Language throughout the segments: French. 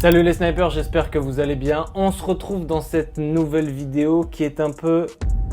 Salut les snipers, j'espère que vous allez bien. On se retrouve dans cette nouvelle vidéo qui est un peu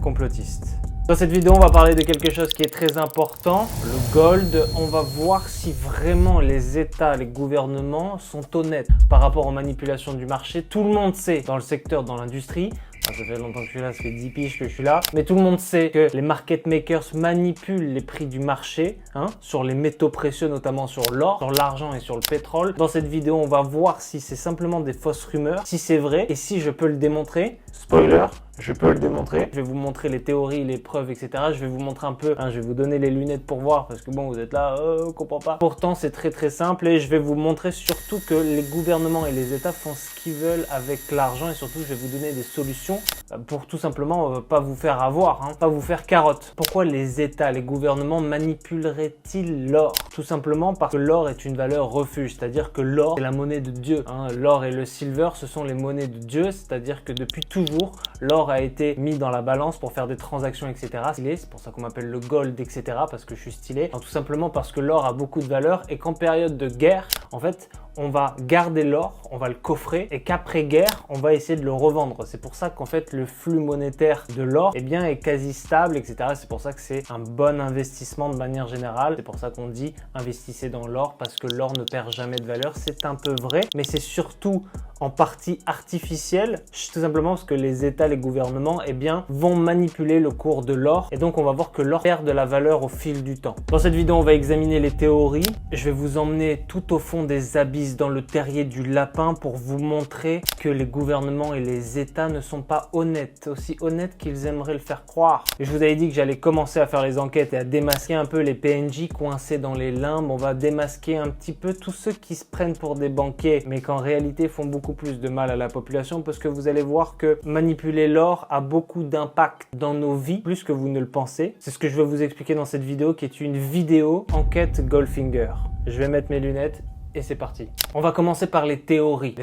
complotiste. Dans cette vidéo, on va parler de quelque chose qui est très important, le gold. On va voir si vraiment les États, les gouvernements sont honnêtes par rapport aux manipulations du marché. Tout le monde sait dans le secteur, dans l'industrie, ça fait longtemps que je suis là, ça fait 10 piges que je suis là, mais tout le monde sait que les market makers manipulent les prix du marché sur les métaux précieux, notamment sur l'or, sur l'argent et sur le pétrole. Dans cette vidéo, on va voir si c'est simplement des fausses rumeurs, si c'est vrai et si je peux le démontrer. Spoiler, je peux le démontrer. Je vais vous montrer les théories, les preuves, etc. Je vais vous montrer un peu, je vais vous donner les lunettes pour voir parce que bon, vous êtes là, on comprend pas. Pourtant, c'est très simple et je vais vous montrer surtout que les gouvernements et les États font ce qu'ils veulent avec l'argent et surtout, je vais vous donner des solutions pour tout simplement pas vous faire avoir, pas vous faire carotte. Pourquoi les États, les gouvernements manipuleraient-ils l'or? Tout simplement parce que l'or est une valeur refuge, c'est-à-dire que l'or est la monnaie de Dieu. L'or et le silver, ce sont les monnaies de Dieu, c'est-à-dire que depuis toujours, l'or a été mis dans la balance pour faire des transactions, etc. C'est pour ça qu'on m'appelle le gold, etc. parce que je suis stylé. Tout simplement parce que l'or a beaucoup de valeur et qu'en période de guerre, en fait, on va garder l'or, on va le coffrer et qu'après guerre, on va essayer de le revendre. C'est pour ça qu'en fait, le flux monétaire de l'or est quasi stable, etc. C'est pour ça que c'est un bon investissement de manière générale. C'est pour ça qu'on dit investissez dans l'or parce que l'or ne perd jamais de valeur. C'est un peu vrai, mais c'est surtout en partie artificielle, tout simplement parce que les États, les gouvernements, vont manipuler le cours de l'or et donc on va voir que l'or perd de la valeur au fil du temps. Dans cette vidéo, on va examiner les théories. Je vais vous emmener tout au fond des abysses, dans le terrier du lapin pour vous montrer que les gouvernements et les États ne sont pas honnêtes, aussi honnêtes qu'ils aimeraient le faire croire. Et je vous avais dit que j'allais commencer à faire les enquêtes et à démasquer un peu les PNJ coincés dans les limbes. On va démasquer un petit peu tous ceux qui se prennent pour des banquiers, mais qu'en réalité font beaucoup plus de mal à la population parce que vous allez voir que manipuler l'or a beaucoup d'impact dans nos vies, plus que vous ne le pensez. C'est ce que je vais vous expliquer dans cette vidéo qui est une vidéo enquête Goldfinger. Je vais mettre mes lunettes et c'est parti. On va commencer par les théories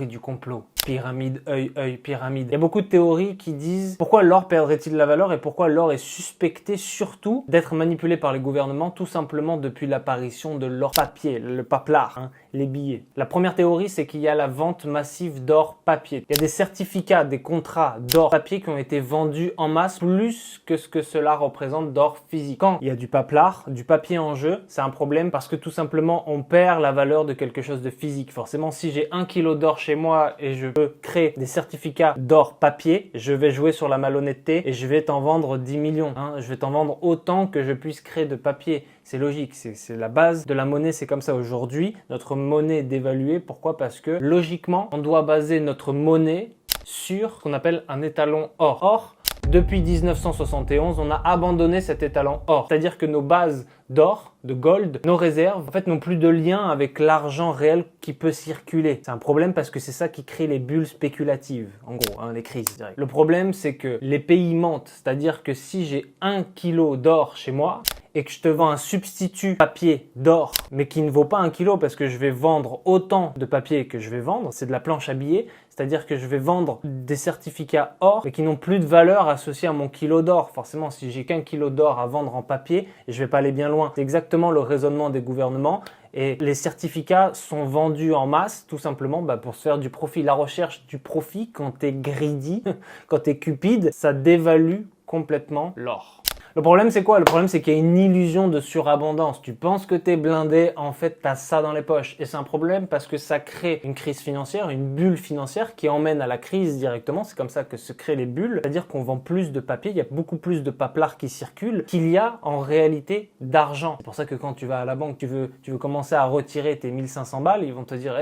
du complot. Pyramide, œil, pyramide. Il y a beaucoup de théories qui disent pourquoi l'or perdrait-il de la valeur et pourquoi l'or est suspecté surtout d'être manipulé par les gouvernements tout simplement depuis l'apparition de l'or papier, le paplard, les billets. La première théorie, c'est qu'il y a la vente massive d'or papier. Il y a des certificats, des contrats d'or papier qui ont été vendus en masse plus que ce que cela représente d'or physique. Quand il y a du paplard, du papier en jeu, c'est un problème parce que tout simplement on perd la valeur de quelque chose de physique. Forcément, si j'ai 1 kilo d'or chez moi et je peux créer des certificats d'or papier, je vais jouer sur la malhonnêteté et je vais t'en vendre 10 millions. Je vais t'en vendre autant que je puisse créer de papier. C'est logique, c'est la base de la monnaie, c'est comme ça aujourd'hui. Notre monnaie est dévaluée. Pourquoi? Parce que logiquement, on doit baser notre monnaie sur ce qu'on appelle un étalon or. Or, depuis 1971, on a abandonné cet étalon or. C'est-à-dire que nos bases d'or, de gold, nos réserves, en fait, n'ont plus de lien avec l'argent réel qui peut circuler. C'est un problème parce que c'est ça qui crée les bulles spéculatives, en gros, les crises, je dirais. Le problème, c'est que les pays mentent. C'est-à-dire que si j'ai 1 kilo d'or chez moi, et que je te vends un substitut papier d'or, mais qui ne vaut pas 1 kilo parce que je vais vendre autant de papier que je vais vendre, c'est de la planche à billets, c'est-à-dire que je vais vendre des certificats or, mais qui n'ont plus de valeur associée à mon kilo d'or. Forcément, si j'ai qu'un kilo d'or à vendre en papier, je vais pas aller bien loin. C'est exactement le raisonnement des gouvernements. Et les certificats sont vendus en masse, tout simplement pour se faire du profit. La recherche du profit, quand tu es greedy, quand tu es cupide, ça dévalue complètement l'or. Le problème, c'est quoi? Le problème, c'est qu'il y a une illusion de surabondance. Tu penses que t'es blindé, en fait, t'as ça dans les poches. Et c'est un problème parce que ça crée une crise financière, une bulle financière qui emmène à la crise directement. C'est comme ça que se créent les bulles. C'est-à-dire qu'on vend plus de papier, il y a beaucoup plus de paplard qui circulent qu'il y a en réalité d'argent. C'est pour ça que quand tu vas à la banque, tu veux commencer à retirer tes 1500 balles, ils vont te dire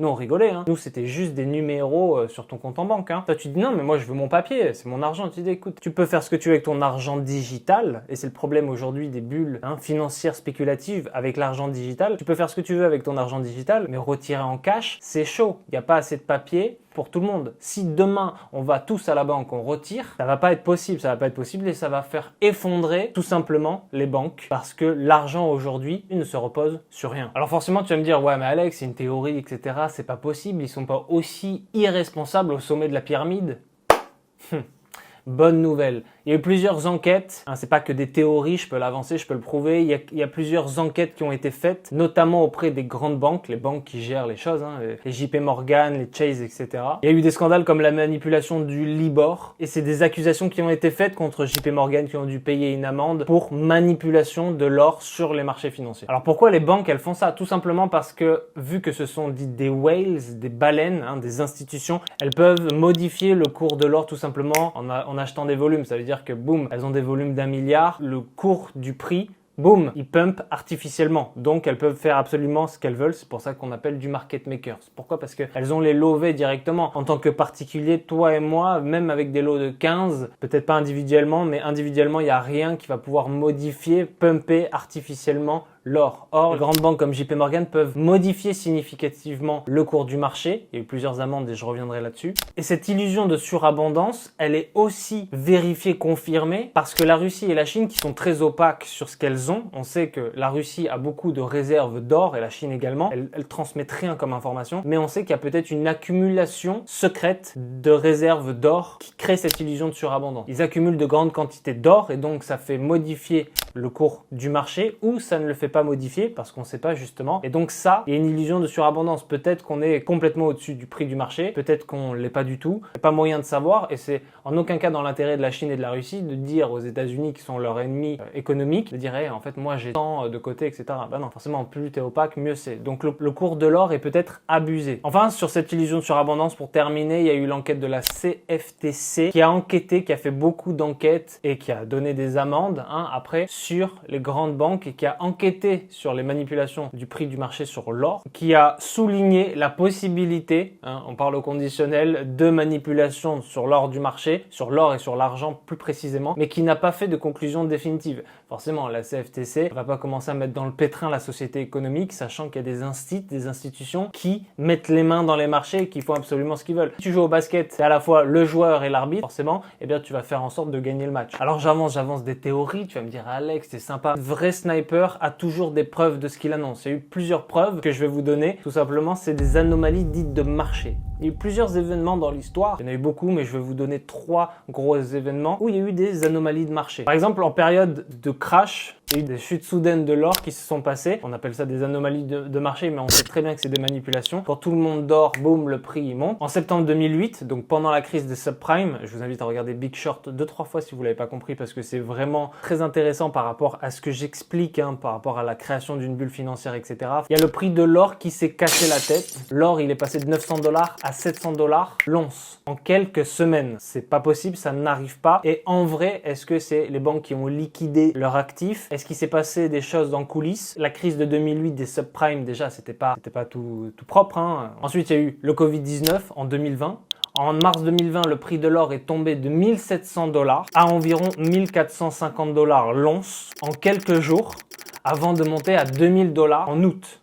nous on rigolait, Nous, c'était juste des numéros sur ton compte en banque, Toi, tu dis non, mais moi, je veux mon papier, c'est mon argent. Tu dis écoute, tu peux faire ce que tu veux avec ton argent digital. Et c'est le problème aujourd'hui des bulles financières spéculatives avec l'argent digital. Tu peux faire ce que tu veux avec ton argent digital, mais retirer en cash, c'est chaud. Il n'y a pas assez de papier pour tout le monde. Si demain, on va tous à la banque, on retire, ça va pas être possible. Ça va pas être possible et ça va faire effondrer tout simplement les banques parce que l'argent aujourd'hui, il ne se repose sur rien. Alors forcément, tu vas me dire, ouais, mais Alex, c'est une théorie, etc. C'est pas possible. Ils sont pas aussi irresponsables au sommet de la pyramide. bonne nouvelle. Il y a eu plusieurs enquêtes, hein, c'est pas que des théories, je peux l'avancer, je peux le prouver. Il y a plusieurs enquêtes qui ont été faites, notamment auprès des grandes banques, les banques qui gèrent les choses, hein, les JP Morgan, les Chase, etc. Il y a eu des scandales comme la manipulation du Libor, et c'est des accusations qui ont été faites contre JP Morgan qui ont dû payer une amende pour manipulation de l'or sur les marchés financiers. Alors pourquoi les banques elles font ça? Tout simplement parce que vu que ce sont dites des whales, des baleines, hein, des institutions, elles peuvent modifier le cours de l'or tout simplement en achetant des volumes. Ça veut dire que boum, elles ont des volumes d'1 milliard, le cours du prix, boum, ils pumpent artificiellement. Donc elles peuvent faire absolument ce qu'elles veulent, c'est pour ça qu'on appelle du market makers. Pourquoi? Parce qu'elles ont les levées directement. En tant que particulier, toi et moi, même avec des lots de 15, peut-être pas individuellement, mais individuellement, il n'y a rien qui va pouvoir modifier, pumper artificiellement l'or. Or, les grandes banques comme JP Morgan peuvent modifier significativement le cours du marché. Il y a eu plusieurs amendes et je reviendrai là-dessus. Et cette illusion de surabondance, elle est aussi vérifiée, confirmée, parce que la Russie et la Chine, qui sont très opaques sur ce qu'elles ont, on sait que la Russie a beaucoup de réserves d'or et la Chine également. Elles transmettent rien comme information, mais on sait qu'il y a peut-être une accumulation secrète de réserves d'or qui crée cette illusion de surabondance. Ils accumulent de grandes quantités d'or et donc ça fait modifier le cours du marché ou ça ne le fait pas modifier parce qu'on ne sait pas justement. Et donc ça, il y a une illusion de surabondance. Peut-être qu'on est complètement au-dessus du prix du marché, peut-être qu'on ne l'est pas du tout. Il n'y a pas moyen de savoir et c'est en aucun cas dans l'intérêt de la Chine et de la Russie de dire aux États-Unis qui sont leurs ennemis économiques, de dire hey, en fait moi j'ai tant de côté, etc. Bah non, forcément plus t'es opaque, mieux c'est. Donc le cours de l'or est peut-être abusé. Enfin, sur cette illusion de surabondance, pour terminer, il y a eu l'enquête de la CFTC qui a enquêté, qui a fait beaucoup d'enquêtes et qui a donné des amendes après sur les grandes banques et qui a enquêté sur les manipulations du prix du marché sur l'or, qui a souligné la possibilité, on parle au conditionnel, de manipulation sur l'or du marché, sur l'or et sur l'argent plus précisément, mais qui n'a pas fait de conclusion définitive. Forcément, la CFTC ne va pas commencer à mettre dans le pétrin la société économique, sachant qu'il y a des institutions qui mettent les mains dans les marchés et qui font absolument ce qu'ils veulent. Si tu joues au basket, c'est à la fois le joueur et l'arbitre, forcément, eh bien tu vas faire en sorte de gagner le match. Alors j'avance des théories, tu vas me dire Alex, c'est sympa. Le vrai sniper a toujours des preuves de ce qu'il annonce. Il y a eu plusieurs preuves que je vais vous donner. Tout simplement, c'est des anomalies dites de marché. Il y a eu plusieurs événements dans l'histoire. Il y en a eu beaucoup, mais je vais vous donner 3 gros événements où il y a eu des anomalies de marché. Par exemple, en période de crash, il y a eu des chutes soudaines de l'or qui se sont passées. On appelle ça des anomalies de marché, mais on sait très bien que c'est des manipulations. Quand tout le monde dort, boum, le prix il monte. En septembre 2008, donc pendant la crise des subprimes, je vous invite à regarder Big Short 2-3 fois si vous l'avez pas compris parce que c'est vraiment très intéressant par rapport à ce que j'explique, par rapport à la création d'une bulle financière, etc. Il y a le prix de l'or qui s'est cassé la tête. L'or, il est passé de 900 $ à 700 $ l'once en quelques semaines. C'est pas possible, ça n'arrive pas. Et en vrai, est-ce que c'est les banques qui ont liquidé leurs actifs? Est-ce qu'il s'est passé des choses dans coulisses? La crise de 2008 des subprimes, déjà, c'était pas tout propre. Ensuite, il y a eu le Covid-19 en 2020. En mars 2020, le prix de l'or est tombé de 1700 $ à environ 1450 $ l'once en quelques jours avant de monter à 2000 $ en août.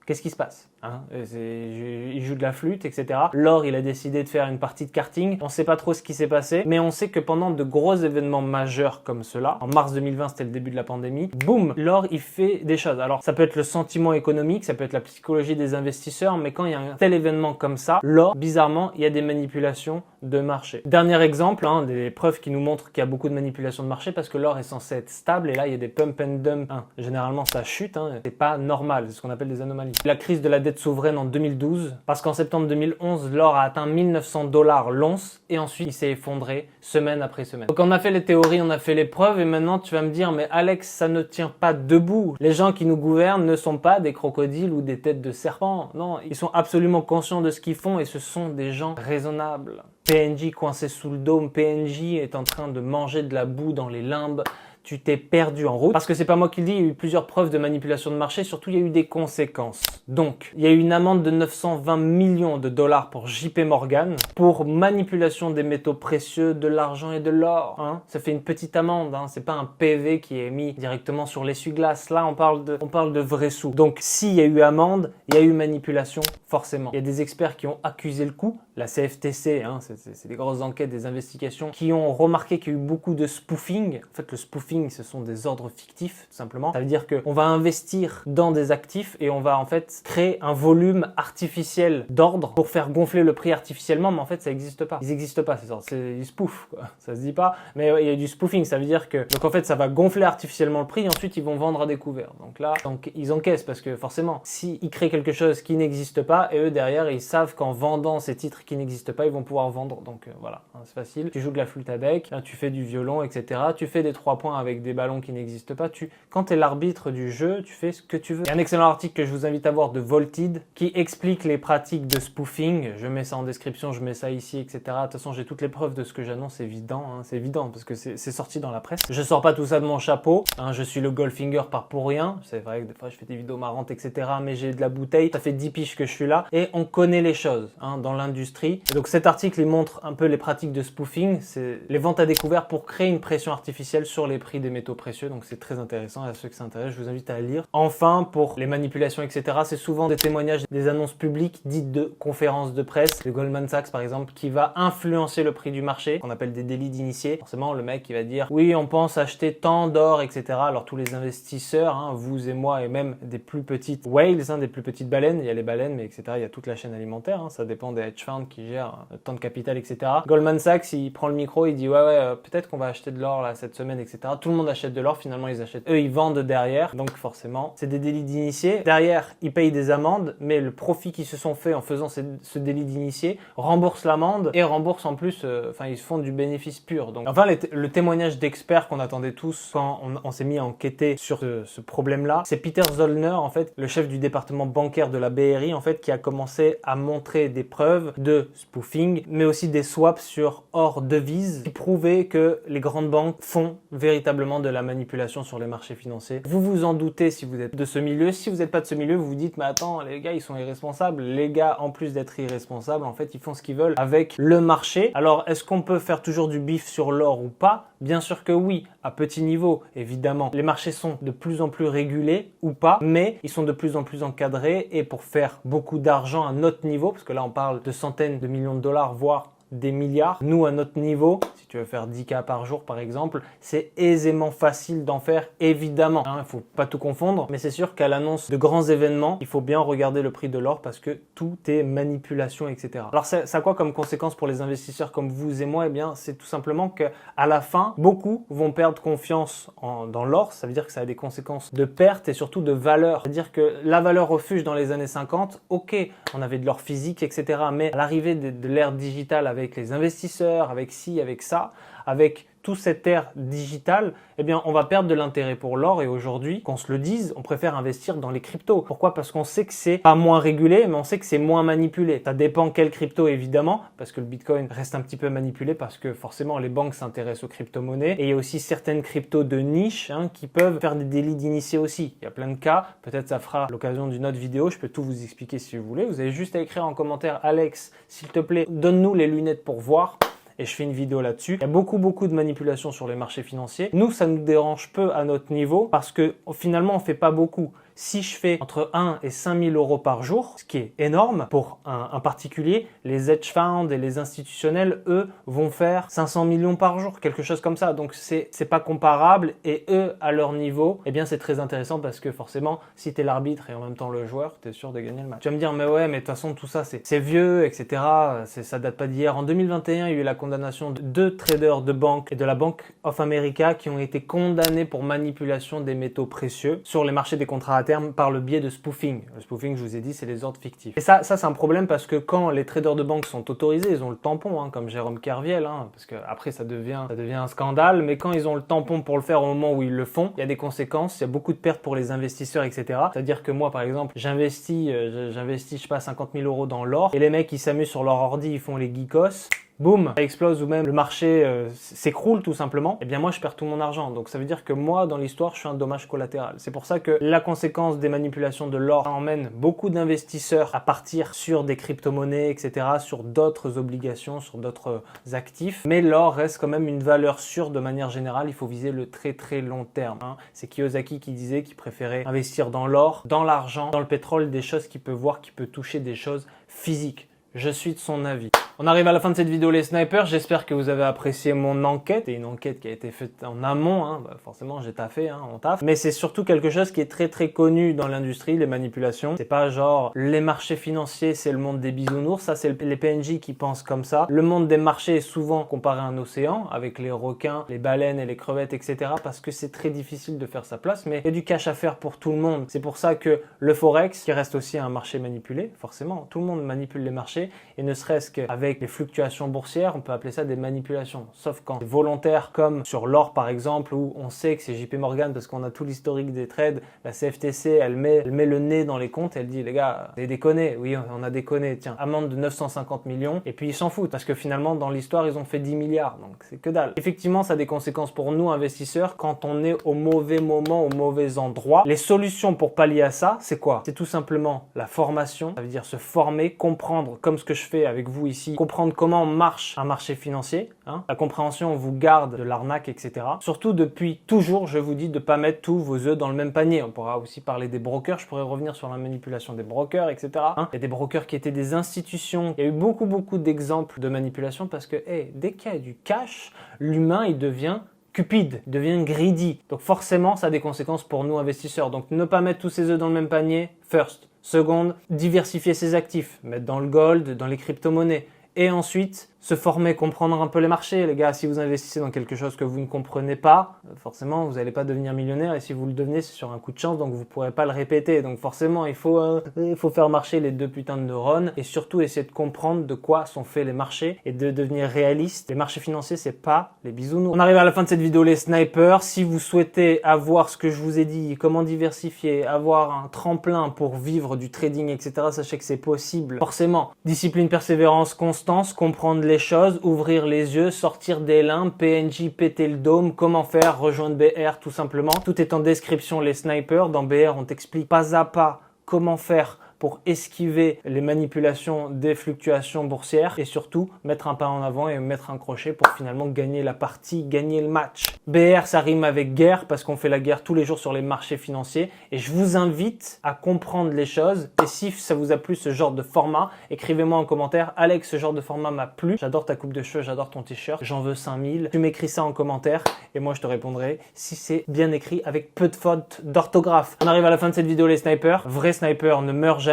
Qu'est-ce qui se passe? Il joue de la flûte, etc. L'or, il a décidé de faire une partie de karting. On ne sait pas trop ce qui s'est passé, mais on sait que pendant de gros événements majeurs comme cela, en mars 2020, c'était le début de la pandémie, boum, l'or, il fait des choses. Alors, ça peut être le sentiment économique, ça peut être la psychologie des investisseurs, mais quand il y a un tel événement comme ça, l'or, bizarrement, il y a des manipulations de marché. Dernier exemple, des preuves qui nous montrent qu'il y a beaucoup de manipulations de marché parce que l'or est censé être stable et là, il y a des pump and dump. Généralement, ça chute, c'est pas normal, c'est ce qu'on appelle des anomalies. La crise de la dette souveraine en 2012, parce qu'en septembre 2011, l'or a atteint 1900 $ l'once et ensuite il s'est effondré semaine après semaine. Donc on a fait les théories, on a fait les preuves et maintenant tu vas me dire mais Alex, ça ne tient pas debout. Les gens qui nous gouvernent ne sont pas des crocodiles ou des têtes de serpents. Non, ils sont absolument conscients de ce qu'ils font et ce sont des gens raisonnables. PNJ coincé sous le dôme, PNJ est en train de manger de la boue dans les limbes. Tu t'es perdu en route. Parce que c'est pas moi qui le dis, il y a eu plusieurs preuves de manipulation de marché, surtout il y a eu des conséquences. Donc, il y a eu une amende de 920 millions de $ pour JP Morgan pour manipulation des métaux précieux, de l'argent et de l'or. Ça fait une petite amende, c'est pas un PV qui est mis directement sur l'essuie-glace. Là, on parle de vrais sous. Donc, s'il y a eu amende, il y a eu manipulation forcément. Il y a des experts qui ont accusé le coup, la CFTC, hein, c'est des grosses enquêtes, des investigations, qui ont remarqué qu'il y a eu beaucoup de spoofing. En fait, le spoofing, ce sont des ordres fictifs, tout simplement. Ça veut dire qu'on va investir dans des actifs et on va en fait créer un volume artificiel d'ordre pour faire gonfler le prix artificiellement, mais en fait, ça n'existe pas. Ils n'existent pas, ces ordres. Ils spoofent, quoi. Ça se dit pas, mais il y a du spoofing. Ça veut dire que, donc en fait, ça va gonfler artificiellement le prix et ensuite, ils vont vendre à découvert. Donc là, ils encaissent parce que forcément, s'ils créent quelque chose qui n'existe pas, et eux, derrière, ils savent qu'en vendant ces titres qui n'existent pas, ils vont pouvoir vendre. Donc voilà, hein, c'est facile. Tu joues de la flûte à bec, là, tu fais du violon, etc. Tu fais des 3 points avec des ballons qui n'existent pas. Quand tu es l'arbitre du jeu, tu fais ce que tu veux. Il y a un excellent article que je vous invite à voir de Volted qui explique les pratiques de spoofing. Je mets ça en description, je mets ça ici, etc. De toute façon, j'ai toutes les preuves de ce que j'annonce, c'est évident, hein, c'est évident parce que c'est sorti dans la presse. Je sors pas tout ça de mon chapeau, hein, je suis le Goldfinger pas pour rien. C'est vrai que des fois, je fais des vidéos marrantes, etc. Mais j'ai de la bouteille. Ça fait 10 piges que je suis là et on connaît les choses, hein, dans l'industrie. Donc cet article, il montre un peu les pratiques de spoofing. C'est les ventes à découvert pour créer une pression artificielle sur les prix des métaux précieux. Donc c'est très intéressant. À ceux qui s'intéressent, je vous invite à lire. Enfin, pour les manipulations, etc., c'est souvent des témoignages, des annonces publiques dites de conférences de presse, de Goldman Sachs par exemple, qui va influencer le prix du marché, qu'on appelle des délits d'initié. Forcément, le mec, il va dire oui, on pense acheter tant d'or, etc. Alors tous les investisseurs, hein, vous et moi, et même des plus petites whales, hein, des plus petites baleines, il y a les baleines, mais etc. Il y a toute la chaîne alimentaire, hein, ça dépend des hedge funds qui gèrent tant de capital, etc. Goldman Sachs, il prend le micro, il dit ouais, peut-être qu'on va acheter de l'or là cette semaine, etc. Tout le monde achète de l'or, finalement ils achètent. Eux, ils vendent derrière, donc forcément, c'est des délits d'initié. Derrière, ils payent des amendes, mais le profit qu'ils se sont fait en faisant ce délit d'initié rembourse l'amende et rembourse en plus, ils font du bénéfice pur. Donc, enfin, le témoignage d'experts qu'on attendait tous quand on s'est mis à enquêter sur ce problème-là, c'est Peter Zollner, en fait, le chef du département bancaire de la BRI, en fait, qui a commencé à montrer des preuves de spoofing, mais aussi des swaps sur hors devise qui prouvaient que les grandes banques font véritablement de la manipulation sur les marchés financiers. Vous vous en doutez si vous êtes de ce milieu. Si vous n'êtes pas de ce milieu, vous vous dites mais attends, les gars, ils sont irresponsables. Les gars, en plus d'être irresponsables, en fait, ils font ce qu'ils veulent avec le marché. Alors, est-ce qu'on peut faire toujours du bif sur l'or ou pas? Bien sûr que oui, à petit niveau, évidemment. Les marchés sont de plus en plus régulés ou pas, mais ils sont de plus en plus encadrés et pour faire beaucoup d'argent à notre niveau, parce que là on parle de centaines de millions de dollars, voire des milliards. Nous, à notre niveau, si tu veux faire 10K par jour par exemple, c'est aisément facile d'en faire, évidemment. Il ne faut pas tout confondre, mais c'est sûr qu'à l'annonce de grands événements, il faut bien regarder le prix de l'or parce que tout est manipulation, etc. Alors ça a quoi comme conséquence pour les investisseurs comme vous et moi? Eh bien, c'est tout simplement qu'à la fin, beaucoup vont perdre confiance dans l'or. Ça veut dire que ça a des conséquences de perte et surtout de valeur. C'est-à-dire que la valeur refuge dans les années 50, ok, on avait de l'or physique, etc. Mais à l'arrivée de l'ère digitale avec les investisseurs, avec ci, avec ça, avec toute cette ère digitale, eh bien, on va perdre de l'intérêt pour l'or et aujourd'hui, qu'on se le dise, on préfère investir dans les cryptos. Pourquoi? Parce qu'on sait que c'est pas moins régulé, mais on sait que c'est moins manipulé. Ça dépend quel crypto, évidemment, parce que le Bitcoin reste un petit peu manipulé parce que forcément, les banques s'intéressent aux crypto-monnaies et il y a aussi certaines cryptos de niche, hein, qui peuvent faire des délits d'initié aussi. Il y a plein de cas. Peut-être ça fera l'occasion d'une autre vidéo. Je peux tout vous expliquer si vous voulez. Vous avez juste à écrire en commentaire, Alex, s'il te plaît, donne-nous les lunettes pour voir. Et je fais une vidéo là-dessus. Il y a beaucoup de manipulations sur les marchés financiers. Nous, ça nous dérange peu à notre niveau parce que finalement, on fait pas beaucoup. Si je fais entre 1 et 5 000 euros par jour, ce qui est énorme pour un particulier, les hedge funds et les institutionnels, eux, vont faire 500 millions par jour, quelque chose comme ça. Donc, c'est pas comparable et eux, à leur niveau, eh bien, c'est très intéressant parce que forcément, si tu es l'arbitre et en même temps le joueur, tu es sûr de gagner le match. Tu vas me dire, mais ouais, mais de toute façon, tout ça, c'est vieux, etc. Ça date pas d'hier. En 2021, il y a eu la condamnation de 2 traders de banque et de la Bank of America qui ont été condamnés pour manipulation des métaux précieux sur les marchés des contrats à terme par le biais de spoofing. Le spoofing, je vous ai dit, c'est les ordres fictifs. Et ça c'est un problème parce que quand les traders de banque sont autorisés, ils ont le tampon, hein, comme Jérôme Kerviel, hein, parce que après ça devient un scandale, mais quand ils ont le tampon pour le faire au moment où ils le font, il y a des conséquences, il y a beaucoup de pertes pour les investisseurs, etc. C'est-à-dire que moi, par exemple, j'investis, je sais pas, 50 000 euros dans l'or, et les mecs, ils s'amusent sur leur ordi, ils font les geekos. boum, ça explose ou même le marché s'écroule tout simplement, eh bien moi je perds tout mon argent. Donc ça veut dire que moi dans l'histoire je suis un dommage collatéral. C'est pour ça que la conséquence des manipulations de l'or emmène beaucoup d'investisseurs à partir sur des crypto-monnaies, etc., sur d'autres obligations, sur d'autres actifs. Mais l'or reste quand même une valeur sûre de manière générale. Il faut viser le très très long terme. C'est Kiyosaki qui disait qu'il préférait investir dans l'or, dans l'argent, dans le pétrole, des choses qu'il peut voir, qui peut toucher des choses physiques. Je suis de son avis. On arrive à la fin de cette vidéo les snipers, j'espère que vous avez apprécié mon enquête. C'est une enquête qui a été faite en amont, forcément j'ai taffé, on taffe. Mais c'est surtout quelque chose qui est très très connu dans l'industrie, les manipulations. C'est pas genre les marchés financiers c'est le monde des bisounours, ça c'est les PNJ qui pensent comme ça. Le monde des marchés est souvent comparé à un océan, avec les requins, les baleines et les crevettes, etc. Parce que c'est très difficile de faire sa place, mais il y a du cash à faire pour tout le monde. C'est pour ça que le Forex, qui reste aussi un marché manipulé, forcément, tout le monde manipule les marchés, et ne serait-ce qu'avec les fluctuations boursières, on peut appeler ça des manipulations. Sauf quand c'est volontaire, comme sur l'or par exemple, où on sait que c'est JP Morgan parce qu'on a tout l'historique des trades, la CFTC, elle met le nez dans les comptes, elle dit les gars, vous avez déconné, oui on a déconné, tiens, amende de 950 millions, et puis ils s'en foutent, parce que finalement dans l'histoire ils ont fait 10 milliards, donc c'est que dalle. Effectivement ça a des conséquences pour nous investisseurs quand on est au mauvais moment, au mauvais endroit. Les solutions pour pallier à ça, c'est quoi? C'est tout simplement la formation, ça veut dire se former, comprendre, comme ce que je fais avec vous ici, comprendre comment marche un marché financier. La compréhension vous garde de l'arnaque, etc. Surtout depuis toujours, je vous dis de ne pas mettre tous vos œufs dans le même panier. On pourra aussi parler des brokers, je pourrais revenir sur la manipulation des brokers, etc. Il y a des brokers qui étaient des institutions. Il y a eu beaucoup d'exemples de manipulation parce que dès qu'il y a du cash, l'humain il devient cupide, il devient greedy. Donc forcément, ça a des conséquences pour nous investisseurs. Donc ne pas mettre tous ses œufs dans le même panier, first. Seconde, diversifier ses actifs, mettre dans le gold, dans les crypto-monnaies. Et ensuite, se former, comprendre un peu les marchés. Les gars, si vous investissez dans quelque chose que vous ne comprenez pas, forcément, vous n'allez pas devenir millionnaire. Et si vous le devenez, c'est sur un coup de chance, donc vous ne pourrez pas le répéter. Donc forcément, il faut faire marcher les deux putains de neurones. Et surtout, essayer de comprendre de quoi sont faits les marchés et de devenir réaliste. Les marchés financiers, c'est pas les bisounours. On arrive à la fin de cette vidéo, les snipers. Si vous souhaitez avoir ce que je vous ai dit, comment diversifier, avoir un tremplin pour vivre du trading, etc., sachez que c'est possible. Forcément, discipline, persévérance, constance, comprendre les choses, ouvrir les yeux, sortir des limbes, PNJ, péter le dôme, comment faire, rejoindre BR tout simplement. Tout est en description les snipers. Dans BR, on t'explique pas à pas comment faire pour esquiver les manipulations des fluctuations boursières et surtout mettre un pas en avant et mettre un crochet pour finalement gagner la partie, gagner le match. BR, ça rime avec guerre parce qu'on fait la guerre tous les jours sur les marchés financiers et je vous invite à comprendre les choses. Et si ça vous a plu ce genre de format, écrivez-moi en commentaire. Alex, ce genre de format m'a plu. J'adore ta coupe de cheveux, j'adore ton t-shirt. J'en veux 5000. Tu m'écris ça en commentaire et moi je te répondrai si c'est bien écrit avec peu de fautes d'orthographe. On arrive à la fin de cette vidéo les snipers. Vrai sniper ne meurt jamais.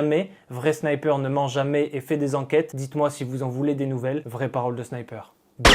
Vrai sniper ne ment jamais et fait des enquêtes. Dites-moi si vous en voulez des nouvelles. Vraie parole de sniper.